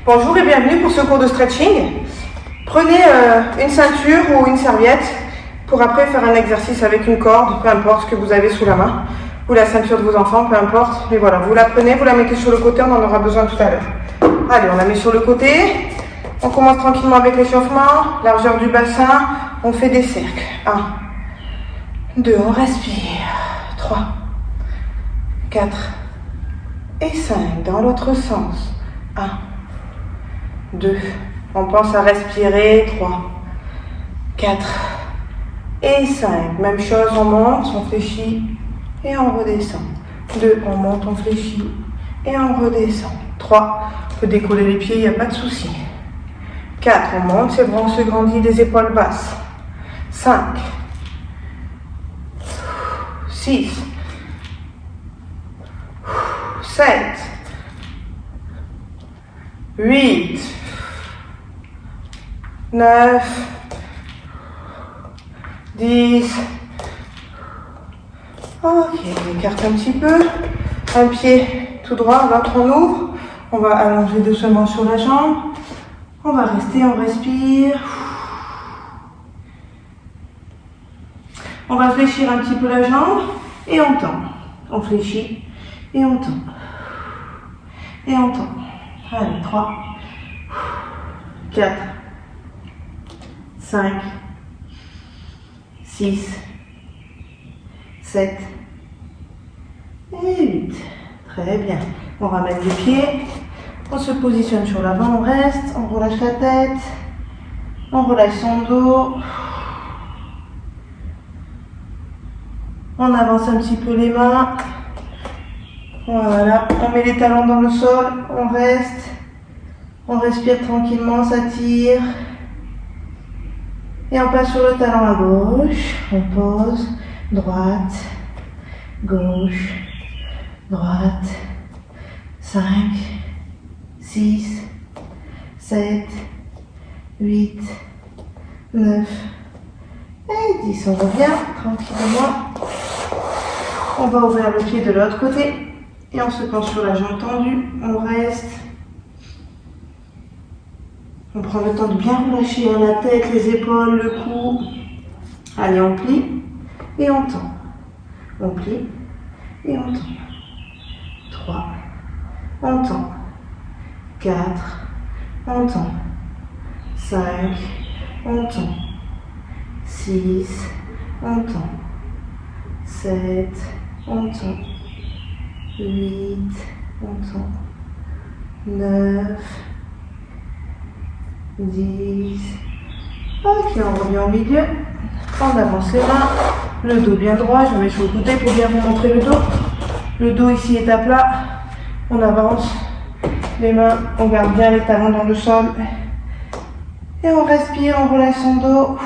Bonjour et bienvenue pour ce cours de stretching. Prenez une ceinture ou une serviette pour après faire un exercice avec une corde, peu importe ce que vous avez sous la main, ou la ceinture de vos enfants, peu importe. Mais voilà, vous la prenez, vous la mettez sur le côté, on en aura besoin tout à l'heure. Allez, on la met sur le côté. On commence tranquillement avec l'échauffement, largeur du bassin, on fait des cercles. 1, 2, on respire. 3, 4 et 5 dans l'autre sens. 1, 2, on pense à respirer. 3, 4 et 5. Même chose, on monte, on fléchit et on redescend. 2, on monte, on fléchit et on redescend. 3, on peut décoller les pieds, il n'y a pas de souci. 4, on monte, c'est bon, on se grandit, les épaules basses. 5, 6, 7, 8, 9, 10. Ok, on écarte un petit peu. Un pied tout droit, l'autre on ouvre. On va allonger doucement sur la jambe. On va rester, on respire. On va fléchir un petit peu la jambe et on tend. On fléchit et on tend. Et on tend. Allez, 3, 4, 5, 6, 7 et 8. Très bien. On ramène les pieds. On se positionne sur l'avant, on reste, on relâche la tête, on relâche son dos. On avance un petit peu les mains. Voilà, on met les talons dans le sol, on reste, on respire tranquillement, on s'attire. Et on passe sur le talon à gauche, on pose, droite, gauche, droite, 5, 6, 7, 8, 9 et 10. On revient tranquillement. On va ouvrir le pied de l'autre côté et on se penche sur la jambe tendue. On reste. On prend le temps de bien relâcher la tête, les épaules, le cou. Allez, on plie et on tend. On plie et on tend. 3, on tend. 4, on tend. 5, on tend. 6, on tend. 7, on tend. 8, on tend. 9, 10. Ok, on revient au milieu. On avance les mains. Le dos bien droit. Je me mets sur le côté pour bien vous montrer le dos. Le dos ici est à plat. On avance. Les mains, on garde bien les talons dans le sol. Et on respire, on relâche son dos.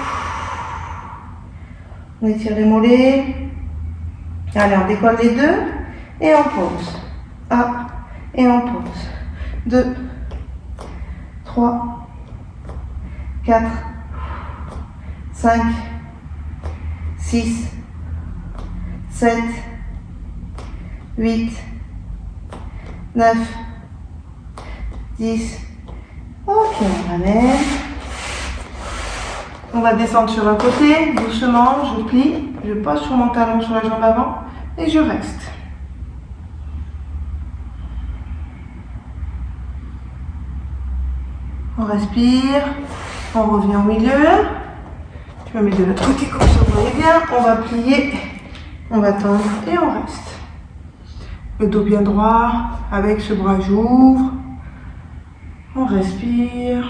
On étire les mollets. Allez, on décolle les deux. Et on pose. 1. Et on pose. 2. 3. 4. 5. 6. 7. 8. 9. 10. Ok, on ramène. On va descendre sur un côté, doucement, je plie, je pose sur mon talon sur la jambe avant et je reste. On respire, on revient au milieu. Je me mets de l'autre côté comme ça, vous voyez bien. On va plier, on va tendre et on reste. Le dos bien droit, avec ce bras j'ouvre. On respire.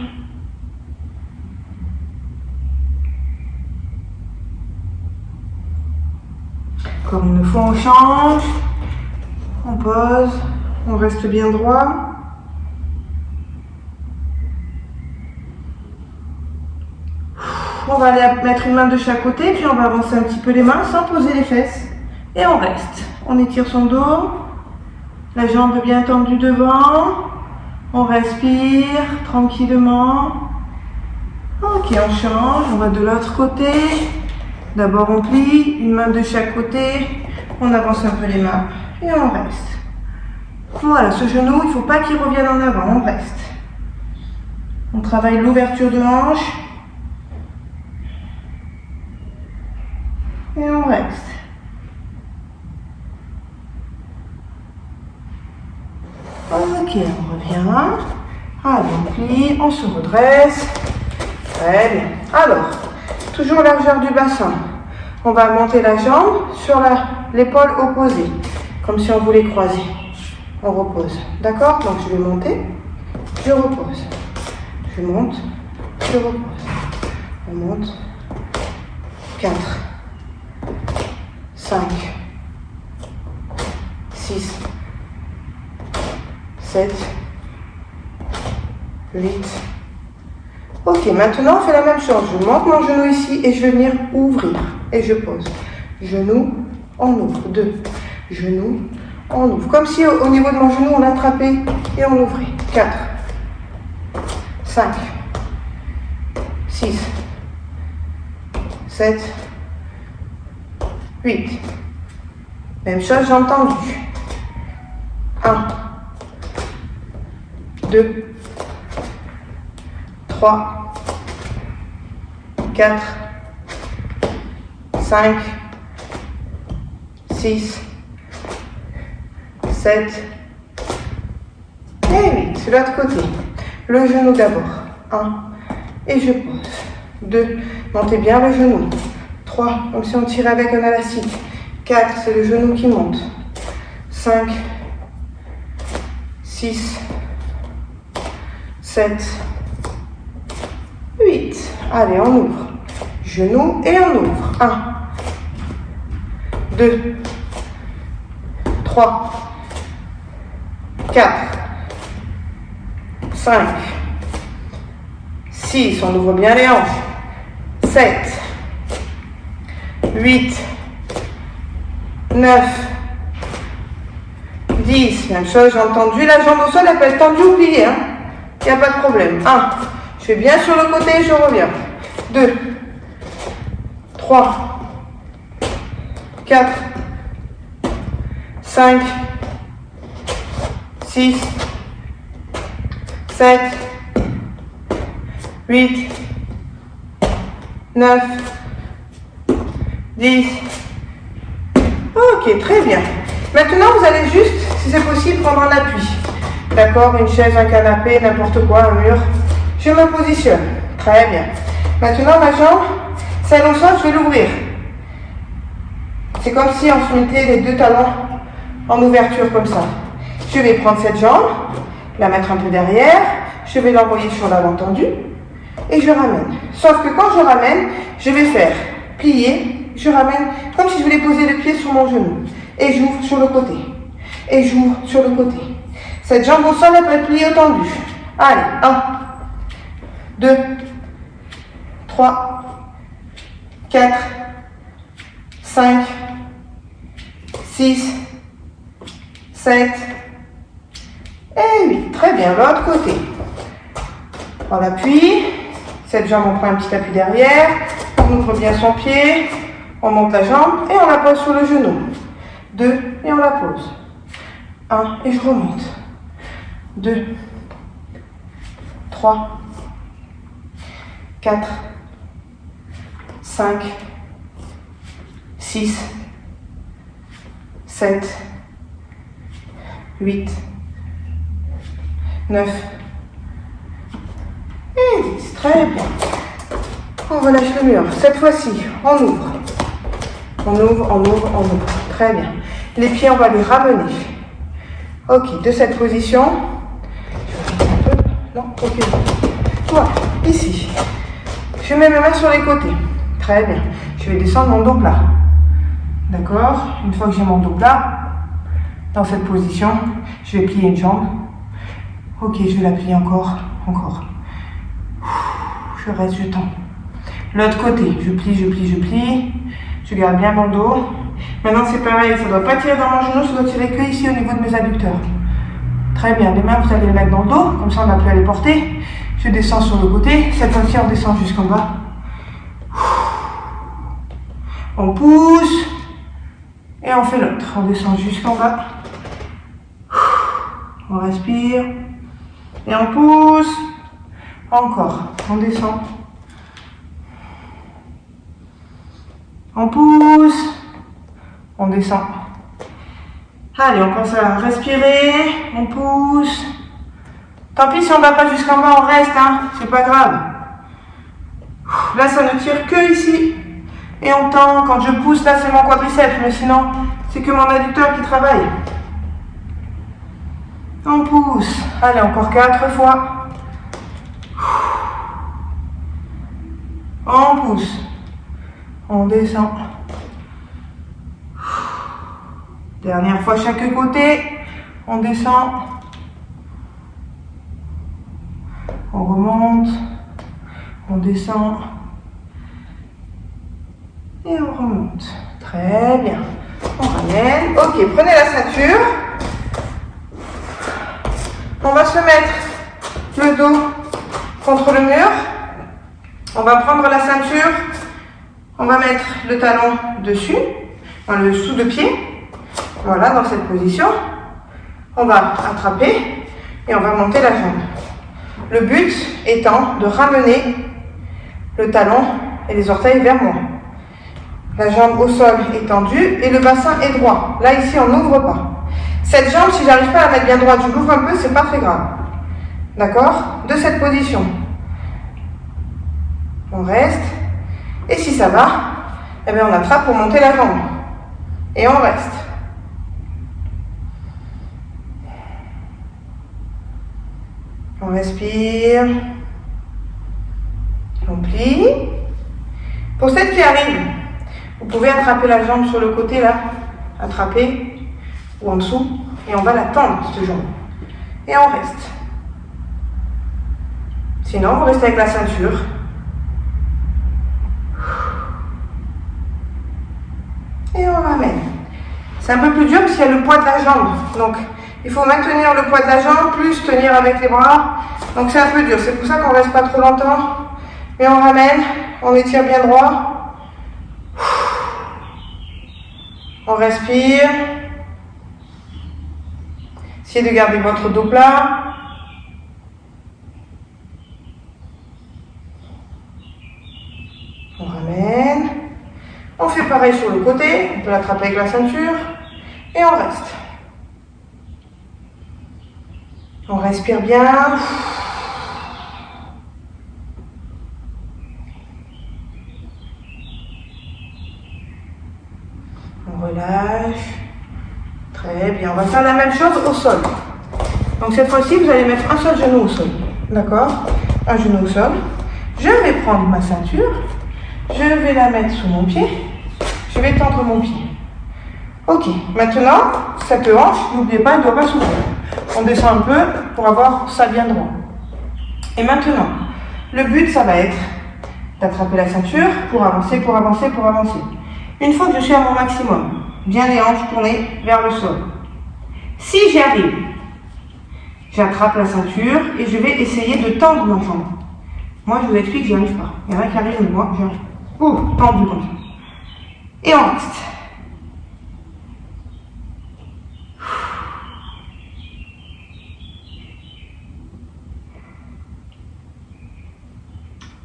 Comme il nous faut, on change. On pose. On reste bien droit. On va aller mettre une main de chaque côté, puis on va avancer un petit peu les mains sans poser les fesses. Et on reste. On étire son dos. La jambe bien tendue devant. On respire tranquillement. Ok, on change. On va de l'autre côté. D'abord on plie, une main de chaque côté. On avance un peu les mains et on reste. Voilà, ce genou, il ne faut pas qu'il revienne en avant, on reste. On travaille l'ouverture de hanche. Et on reste. Ok, on revient. Allez, on plie, on se redresse. Très bien. Alors, toujours largeur du bassin. On va monter la jambe sur l'épaule opposée, comme si on voulait croiser. On repose. D'accord? Donc je vais monter, je repose. Je monte, je repose. On monte. 4, 5, 6, 7, 8. Ok, maintenant on fait la même chose. Je monte mon genou ici et je vais venir ouvrir. Et je pose. Genou, on ouvre. 2. Genou, on ouvre. Comme si au niveau de mon genou, on l'attrapait et on ouvrait. 4, 5, 6, 7, 8. Même chose, j'ai entendu. 1, 2, 3, 4, 5, 6, 7 et 8. C'est l'autre côté. Le genou d'abord. 1 et je pose. 2, montez bien le genou. 3, comme si on tirait avec un élastique. 4, c'est le genou qui monte. 5, 6, 7, 8. Allez, on ouvre. Genou et on ouvre. 1, 2, 3, 4, 5, 6, on ouvre bien les hanches. 7, 8, 9, 10. Même chose, j'ai entendu. La jambe au sol, elle peut être tendue ou pliée. Il n'y a pas de problème. 1, je fais bien sur le côté et je reviens. 2, 3, 4, 5, 6, 7, 8, 9, 10. Ok, très bien. Maintenant, vous allez juste, si c'est possible, prendre un appui. D'accord? Une chaise, un canapé, n'importe quoi, un mur. Je me positionne. Très bien. Maintenant, ma jambe, celle au sol, je vais l'ouvrir. C'est comme si on se mettait les deux talons en ouverture comme ça. Je vais prendre cette jambe, la mettre un peu derrière, je vais l'envoyer sur l'avant tendu et je ramène. Sauf que quand je ramène, je vais faire plier, je ramène comme si je voulais poser le pied sur mon genou. Et j'ouvre sur le côté. Et j'ouvre sur le côté. Cette jambe au sol, elle peut être pliée ou tendue. Allez, 1, 2, 3, 4, 5, 6, 7 et 8. Très bien, l'autre côté. On appuie. Cette jambe, on prend un petit appui derrière. On ouvre bien son pied. On monte la jambe et on la pose sur le genou. 2 et on la pose. 1 et je remonte. 2, 3, 4, 5, 6, 7, 8, 9 et 10. Très bien. On relâche le mur. Cette fois-ci, on ouvre. On ouvre, on ouvre, on ouvre. Très bien. Les pieds, on va les ramener. Ok, de cette position. Je vais un peu. Non, ok. Voilà, ici. Je mets mes mains sur les côtés. Très bien. Je vais descendre mon dos plat. D'accord? Une fois que j'ai mon dos plat, dans cette position, je vais plier une jambe. Ok, je vais la plier encore, encore. Je reste, je tends. L'autre côté, je plie, je plie, je plie. Je garde bien mon dos. Maintenant, c'est pareil, ça ne doit pas tirer dans mon genou, ça doit tirer que ici au niveau de mes adducteurs. Très bien, les mains, vous allez les mettre dans le dos, comme ça on n'a plus à les porter. Je descends sur le côté, cette fois-ci on descend jusqu'en bas. On pousse et on fait l'autre. On descend jusqu'en bas. On respire et on pousse. Encore. On descend. On pousse. On descend. Allez, on pense à respirer. On pousse. Tant pis si on ne va pas jusqu'en bas, on reste, hein. C'est pas grave. Là, ça ne tire que ici. Et on tend. Quand je pousse, là, c'est mon quadriceps. Mais sinon, c'est que mon adducteur qui travaille. On pousse. Allez, encore 4 fois. On pousse. On descend. Dernière fois chaque côté. On descend. On remonte. On descend. Et on remonte. Très bien. On ramène. Ok, prenez la ceinture. On va se mettre le dos contre le mur. On va prendre la ceinture. On va mettre le talon dessus, dans le sous de pied. Voilà, dans cette position. On va attraper et on va monter la jambe. Le but étant de ramener le talon et les orteils vers moi. La jambe au sol est tendue et le bassin est droit. Là, ici, on n'ouvre pas. Cette jambe, si j'arrive pas à la mettre bien droite, je l'ouvre un peu, c'est pas très grave. D'accord? De cette position. On reste. Et si ça va, eh bien on attrape pour monter la jambe. Et on reste. On respire. On plie. Pour celles qui arrivent, vous pouvez attraper la jambe sur le côté là. Attraper. Ou en dessous, et on va la tendre, cette jambe. Et on reste. Sinon, vous restez avec la ceinture. Et on ramène. C'est un peu plus dur parce qu'il y a le poids de la jambe. Donc, il faut maintenir le poids de la jambe, plus tenir avec les bras. Donc, c'est un peu dur. C'est pour ça qu'on ne reste pas trop longtemps. Mais on ramène, on étire bien droit. On respire. Essayez de garder votre dos plat. On ramène. On fait pareil sur le côté. On peut l'attraper avec la ceinture. Et on reste. On respire bien. On relâche. Très bien, on va faire la même chose au sol. Donc cette fois-ci, vous allez mettre un seul genou au sol. D'accord? Un genou au sol. Je vais prendre ma ceinture. Je vais la mettre sous mon pied. Je vais tendre mon pied. Ok, maintenant, cette hanche, n'oubliez pas, elle ne doit pas s'ouvrir. On descend un peu pour avoir ça bien droit. Et maintenant, le but, ça va être d'attraper la ceinture pour avancer, pour avancer, pour avancer. Une fois que je suis à mon maximum, bien les hanches tournées vers le sol. Si j'y arrive, j'attrape la ceinture et je vais essayer de tendre ma jambe. Moi, je vous explique, j'y arrive pas. Il y en a qui arrivent, mais moi, j'y arrive. Oh, tendu comme ça. Et on reste.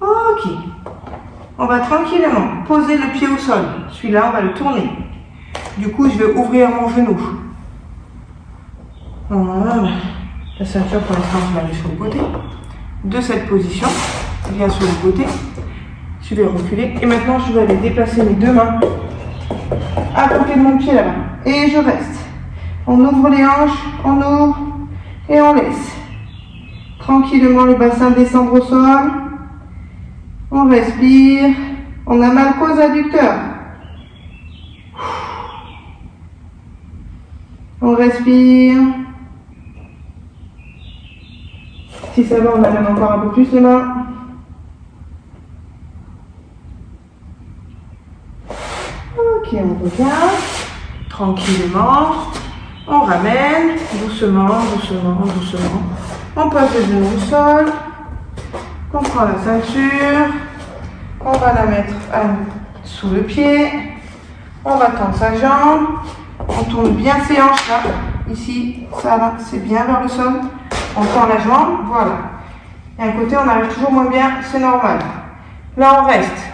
Ok. On va tranquillement poser le pied au sol. Celui-là, on va le tourner. Du coup, je vais ouvrir mon genou. Voilà. La ceinture, pour l'instant, je la mets sur le côté. De cette position, je viens sur le côté. Je vais reculer. Et maintenant, je vais aller déplacer mes deux mains à côté de mon pied là-bas. Et je reste. On ouvre les hanches, on ouvre et on laisse. Tranquillement, le bassin descendre au sol. On respire. On a mal qu'aux adducteurs. On respire. Si ça va, on amène encore un peu plus les mains. Ok, on revient. Tranquillement. On ramène. Doucement, doucement, doucement. On pose le genou au sol. On prend la ceinture. On va la mettre sous le pied. On va tendre sa jambe. On tourne bien ses hanches là. Ici, ça là, c'est bien vers le sol. On tend la jambe, voilà. Et un côté, on arrive toujours moins bien, c'est normal. Là, on reste.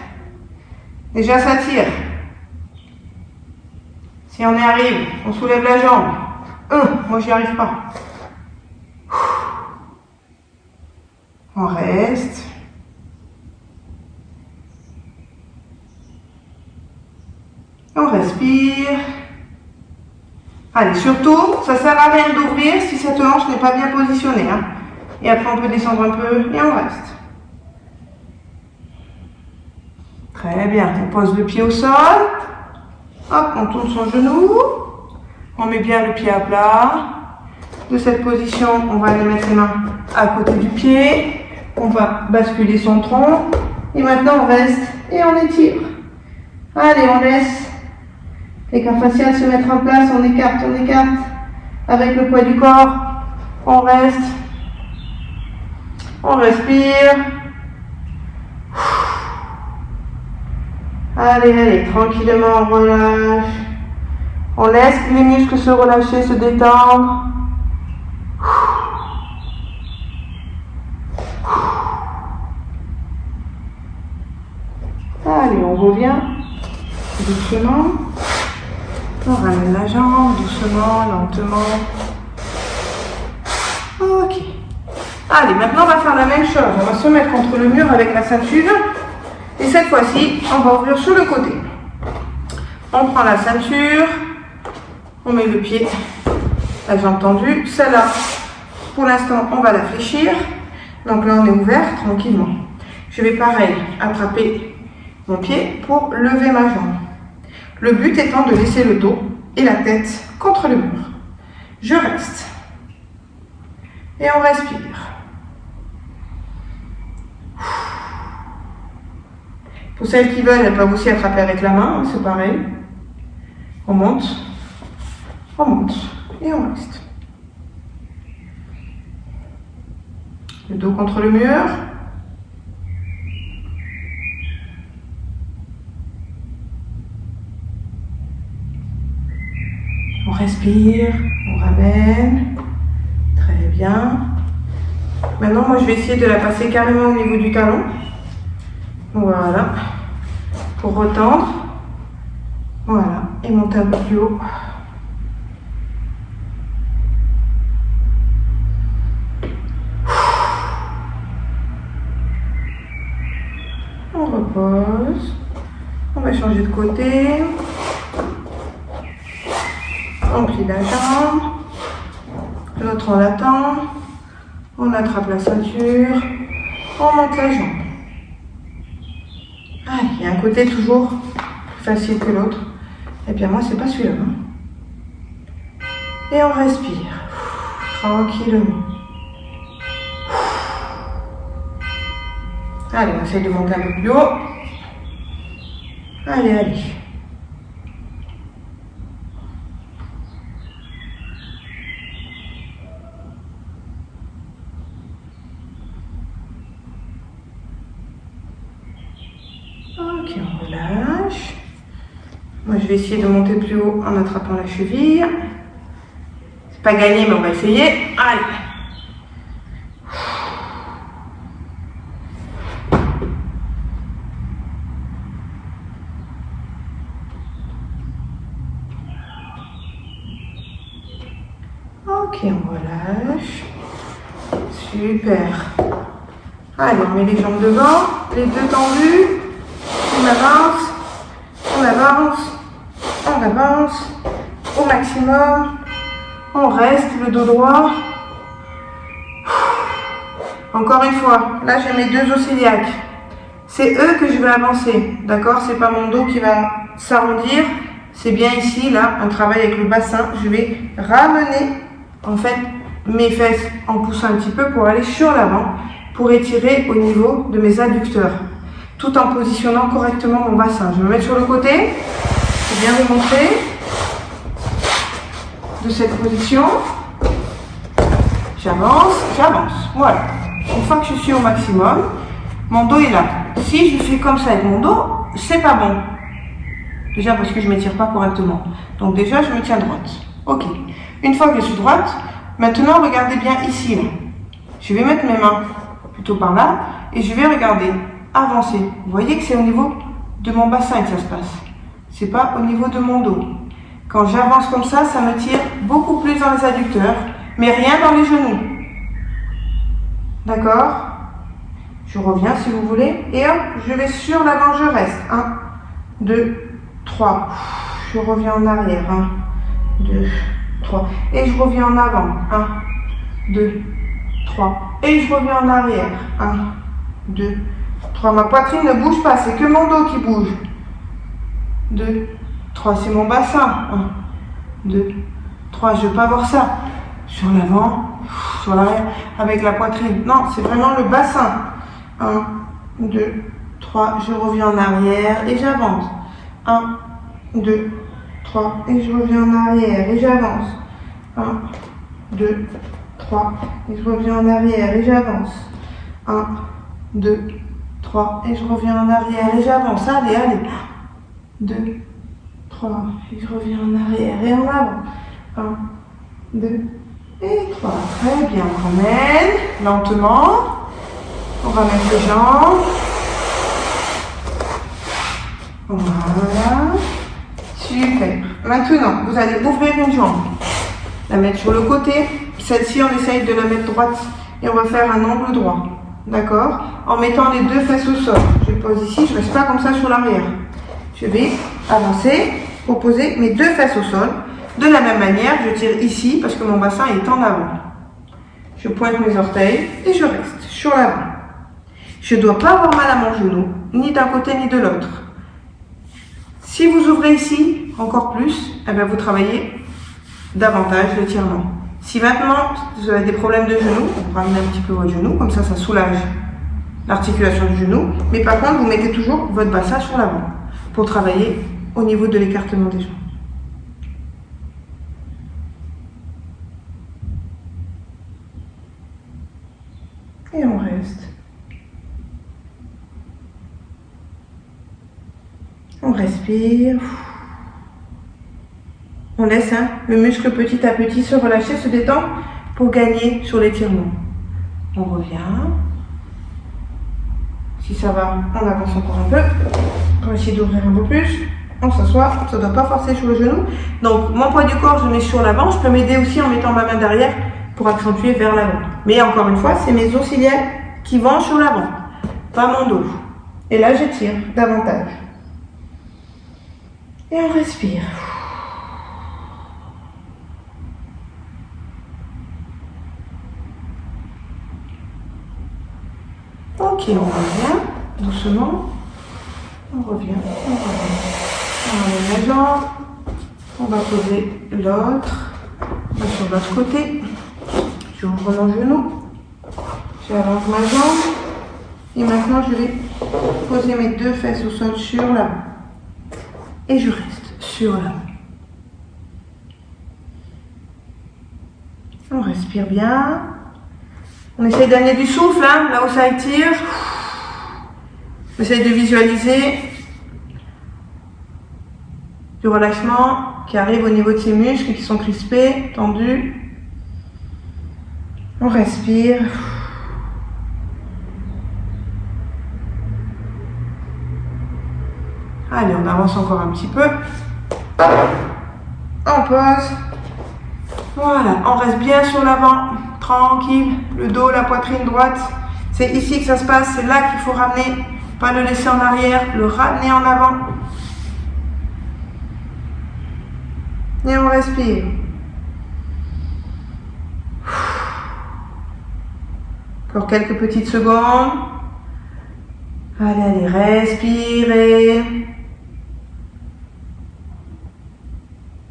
Déjà, ça tire. Si on y arrive, on soulève la jambe. Moi, j'y arrive pas. On reste. On respire. Allez, surtout, ça ne sert à rien d'ouvrir si cette hanche n'est pas bien positionnée. Hein. Et après, on peut descendre un peu et on reste. Très bien. On pose le pied au sol. Hop, on tourne son genou. On met bien le pied à plat. De cette position, on va aller mettre les mains à côté du pied. On va basculer son tronc. Et maintenant, on reste et on étire. Allez, on laisse les corps faciales se mettre en place. On écarte avec le poids du corps. On reste. On respire. Allez, tranquillement, on relâche. On laisse les muscles se relâcher, se détendre. Allez, on revient doucement. On ramène la jambe doucement, lentement. Ok. Allez, maintenant on va faire la même chose. On va se mettre contre le mur avec la ceinture. Et cette fois-ci, on va ouvrir sur le côté. On prend la ceinture. On met le pied, la jambe tendue. Celle-là, pour l'instant, on va la fléchir. Donc là, on est ouvert tranquillement. Je vais pareil attraper mon pied pour lever ma jambe. Le but étant de laisser le dos et la tête contre le mur. Je reste. Et on respire. Pour celles qui veulent, elles peuvent aussi attraper avec la main, c'est pareil. On monte et on reste. Le dos contre le mur. On respire, on ramène. Très bien. Maintenant, moi, je vais essayer de la passer carrément au niveau du talon. Voilà. Pour retendre. Voilà. Et monter un peu plus haut. On repose. On va changer de côté. On plie la jambe. L'autre on l'attend. On attrape la ceinture. On monte la jambe. Ah, il y a un côté toujours plus facile que l'autre. Et bien moi c'est pas celui-là. Hein. Et on respire. Tranquillement. Allez, on essaie de monter un peu plus haut. Allez. Ok, on relâche. Moi, je vais essayer de monter plus haut en attrapant la cheville. C'est pas gagné, mais on va essayer. Allez. Ok, on relâche. Super. Allez, on met les jambes devant, les deux tendues. On avance au maximum. On reste, le dos droit. Encore une fois, là j'ai mes deux os iliaques. C'est eux que je vais avancer, d'accord? C'est pas mon dos qui va s'arrondir. C'est bien ici, là, un travail avec le bassin. Je vais ramener, en fait, mes fesses en poussant un petit peu pour aller sur l'avant, pour étirer au niveau de mes adducteurs, tout en positionnant correctement mon bassin. Je vais me mettre sur le côté. Je vais bien vous montrer de cette position. J'avance. Voilà. Une fois que je suis au maximum, mon dos est là. Si je fais comme ça avec mon dos, c'est pas bon. Déjà parce que je ne m'étire pas correctement. Donc déjà, je me tiens droite. Ok. Une fois que je suis droite, maintenant, regardez bien ici. Là. Je vais mettre mes mains plutôt par là, et je vais regarder, avancer. Vous voyez que c'est au niveau de mon bassin que ça se passe. C'est pas au niveau de mon dos. Quand j'avance comme ça me tire beaucoup plus dans les adducteurs, mais rien dans les genoux. D'accord? Je reviens si vous voulez, et hop, je vais sur l'avant, je reste. 1, 2, 3. Je reviens en arrière. 1, 2, 3. Et je reviens en avant. 1, 2, 3. Et je reviens en arrière. 1, 2, 3. Ma poitrine ne bouge pas, c'est que mon dos qui bouge. 2, 3. C'est mon bassin. 1, 2, 3. Je ne veux pas voir ça. Sur l'avant, sur l'arrière, avec la poitrine. Non, c'est vraiment le bassin. 1, 2, 3. Je reviens en arrière et j'avance. 1, 2, 3. Et je reviens en arrière et j'avance. 1, 2, 3. Et je reviens en arrière et j'avance. 1, 2, 3. Et je reviens en arrière et j'avance. Allez, allez. 2, 3. Et je reviens en arrière et en avant. 1, 2 et 3. Très bien. On ramène lentement. On ramène les jambes. Voilà. Super. Maintenant, vous allez ouvrir une jambe. La mettre sur le côté. Celle-ci, on essaye de la mettre droite. Et on va faire un angle droit. D'accord? En mettant les deux fesses au sol. Je pose ici. Je ne reste pas comme ça sur l'arrière. Je vais avancer, proposer mes deux fesses au sol. De la même manière, je tire ici parce que mon bassin est en avant. Je pointe mes orteils et je reste sur l'avant. Je ne dois pas avoir mal à mon genou, ni d'un côté ni de l'autre. Si vous ouvrez ici, encore plus, eh bien vous travaillez davantage l'étirement. Si maintenant vous avez des problèmes de genou, vous ramenez un petit peu votre genou, comme ça soulage l'articulation du genou. Mais par contre, vous mettez toujours votre bassin sur l'avant pour travailler au niveau de l'écartement des jambes. Et on reste. On respire. On laisse le muscle petit à petit se relâcher, se détendre pour gagner sur l'étirement. On revient. Si ça va, on avance encore un peu. On va essayer d'ouvrir un peu plus. On s'assoit, ça ne doit pas forcer sur le genou. Donc mon poids du corps, je mets sur l'avant. Je peux m'aider aussi en mettant ma main derrière pour accentuer vers l'avant. Mais encore une fois, c'est mes os ciliaires qui vont sur l'avant, pas mon dos. Et là, j'étire davantage. Et on respire. Ok, on revient doucement. On revient. On enlève la jambe. On va poser l'autre. Sur l'autre côté. J'ouvre mon genou. J'allonge ma jambe. Et maintenant, je vais poser mes deux fesses au sol sur l'avant. Et je reste sur l'avant. On respire bien. On essaye d'amener du souffle, là où ça étire. On essaye de visualiser du relâchement qui arrive au niveau de ces muscles qui sont crispés, tendus. On respire. Allez, on avance encore un petit peu. On pose. Voilà, on reste bien sur l'avant. Tranquille, le dos, la poitrine droite. C'est ici que ça se passe, c'est là qu'il faut ramener. Pas le laisser en arrière, le ramener en avant. Et on respire. Encore quelques petites secondes. Allez, allez, respirez.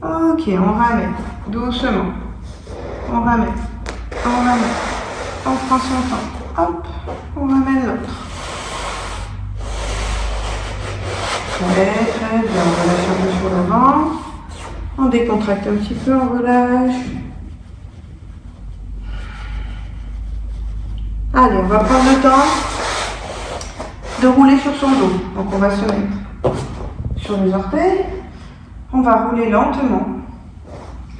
Ok, on ramène doucement. On ramène. On ramène. On prend son temps. Hop, on ramène l'autre. Très très bien. On relâche un peu sur l'avant. On décontracte un petit peu, on relâche. Allez, on va prendre le temps de rouler sur son dos. Donc on va se mettre sur les orteils. On va rouler lentement.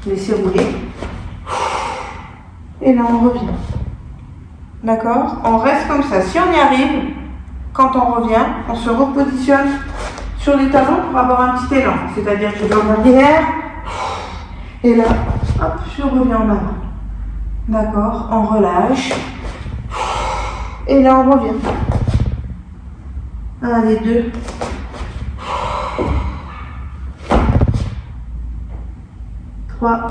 Laisser rouler. Et là on revient. D'accord? On reste comme ça. Si on y arrive, quand on revient, on se repositionne sur les talons pour avoir un petit élan. C'est-à-dire que je vais en arrière, et là, hop, je reviens en avant. D'accord? On relâche. Et là, on revient. Allez, 2. 3.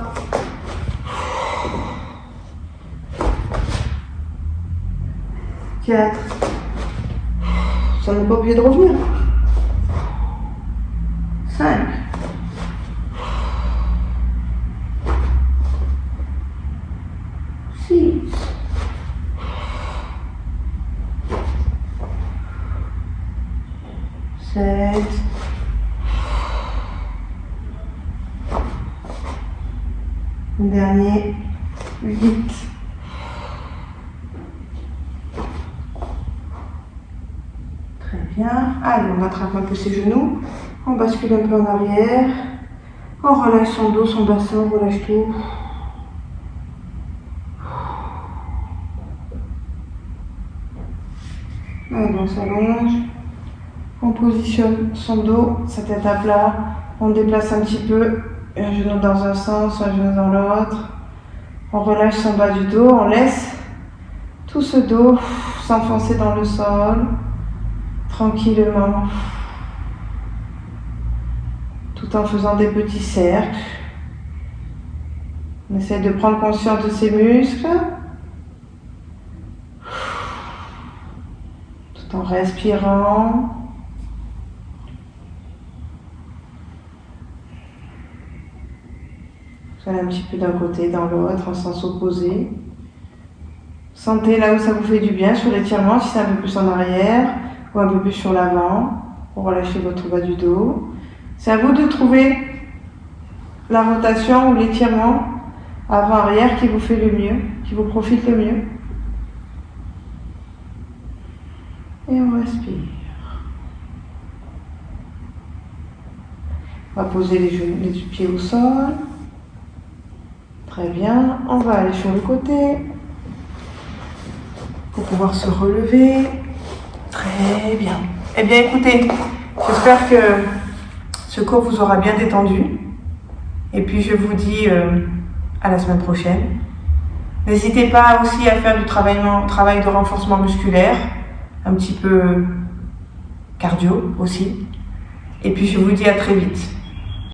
4. Ça n'est pas obligé de revenir. 5. 6. 7. 8. Très bien. Allez, on attrape un peu ses genoux. On bascule un peu en arrière. On relâche son dos, son bassin, on relâche tout. Allez, on s'allonge. On positionne son dos, sa tête à plat. On déplace un petit peu. Un genou dans un sens, un genou dans l'autre. On relâche son bas du dos. On laisse tout ce dos s'enfoncer dans le sol. Tranquillement. Tout en faisant des petits cercles. On essaie de prendre conscience de ses muscles. Tout en respirant. Vous allez un petit peu d'un côté, dans l'autre, en sens opposé. Sentez là où ça vous fait du bien sur l'étirement, si c'est un peu plus en arrière ou un peu plus sur l'avant, pour relâcher votre bas du dos. C'est à vous de trouver la rotation ou l'étirement avant-arrière qui vous fait le mieux, qui vous profite le mieux. Et on respire. On va poser les pieds au sol. Très bien. On va aller sur le côté pour pouvoir se relever. Très bien. Eh bien, écoutez, j'espère que ce cours vous aura bien détendu. Et puis, je vous dis à la semaine prochaine. N'hésitez pas aussi à faire du travail de renforcement musculaire, un petit peu cardio aussi. Et puis, je vous dis à très vite.